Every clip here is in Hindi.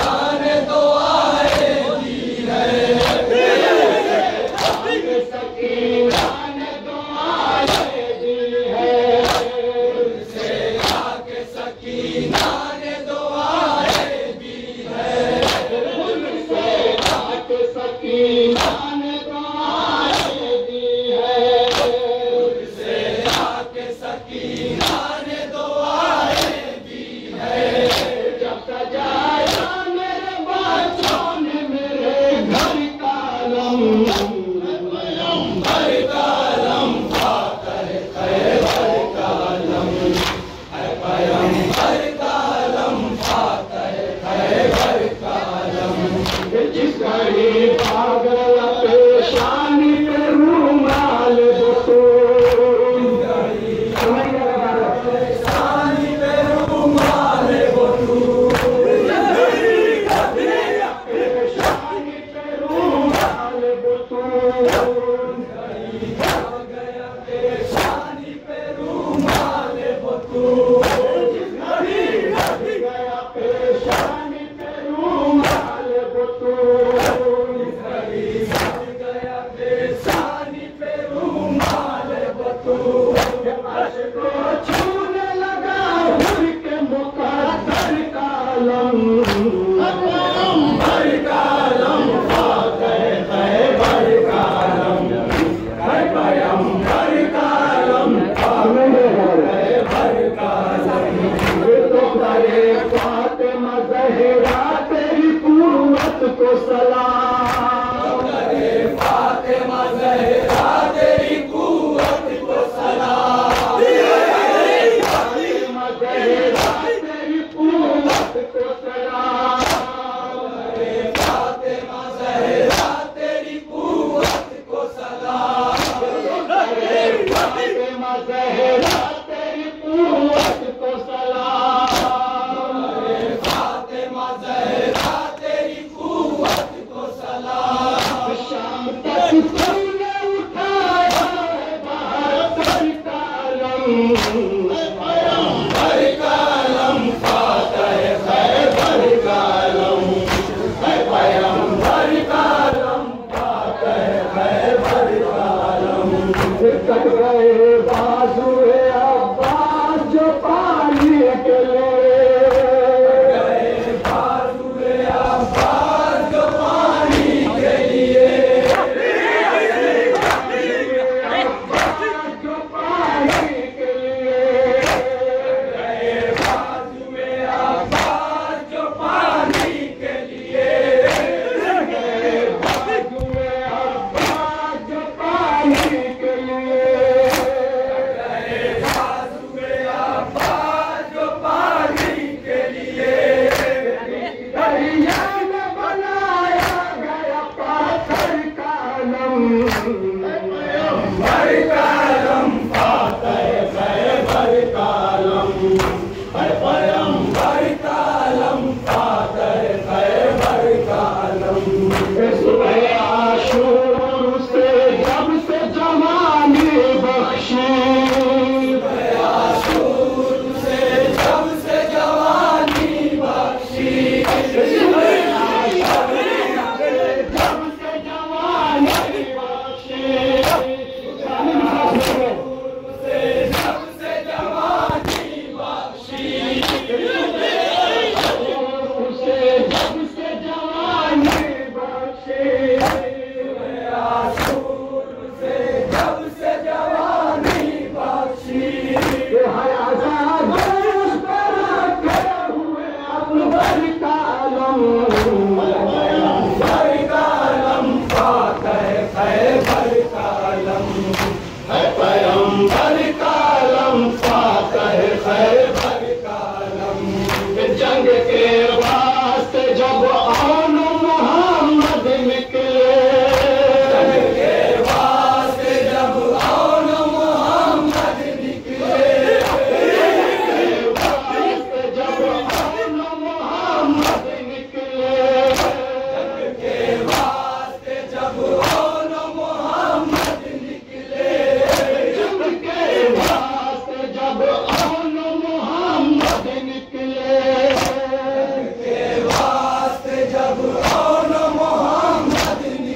आने दो आए दी है। तूने उठाया बहादुर का अलम, पैगंबर का अलम, फातह खैबर का अलम, पैगंबर का अलम, फातह खैबर का अलम। कट गए बाजुए अब्बास जो पानी के लिए, गए बाजुए अब्बास जो पानी के लिए, अब्बास जो पानी के लिए, गए बाजुए अब्बास जो पानी के लिए, गए बाजुए अब्बास जो पानी के लिए, जंग के वास्ते जब आन मोहम्मद निकले, जंग के वास्ते जब आन मोहम्मद निकले, जंग के वास्ते जब आन मोहम्मद निकले, जंग के वास्ते जब आन मोहम्मद निकले, जंग के वास्ते जब आन मोहम्मद निकले,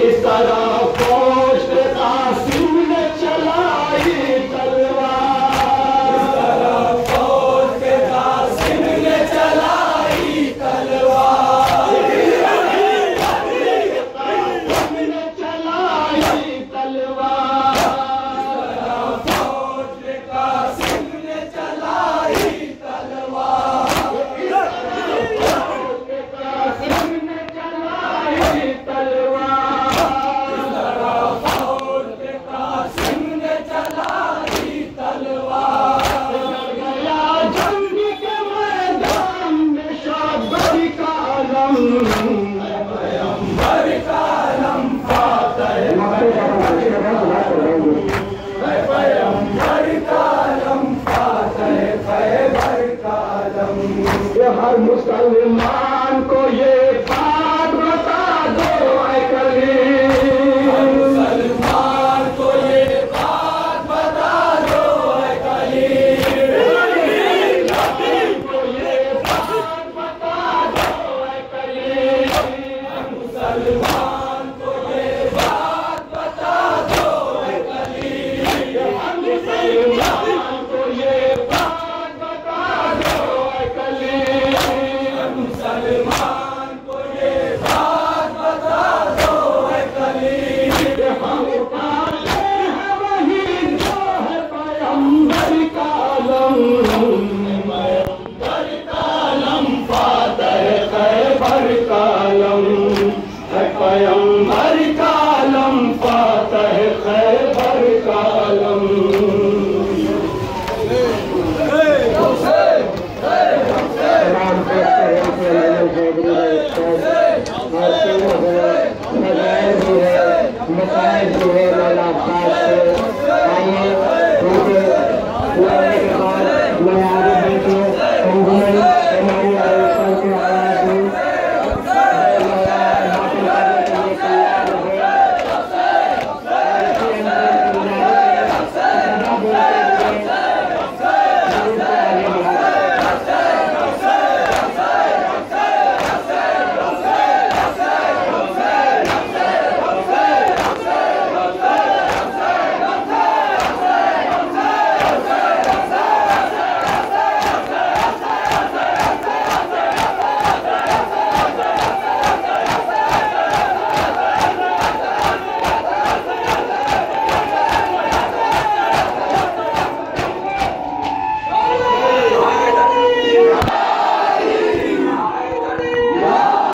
इस तरह फौज पे कासिम ने चलाई तलवार, इस तरह फौज पे कासिम ने चलाई तलवार, कासिम ने चलाई तलवार, फौज पे कासिम ने चलाई तलवार, कासिम ने चलाई तलवार। हर मुसलमान को ये बात बता दो ऐ कलीम, मुसलमान को ये बात बता दो ऐ कलीम, को ये बात बता दो ऐ कलीम, मुसलमान को ये बात बता दो ऐ कलीम, मुसलमान को ये बात बता दो ऐ कलीम, मुसलमान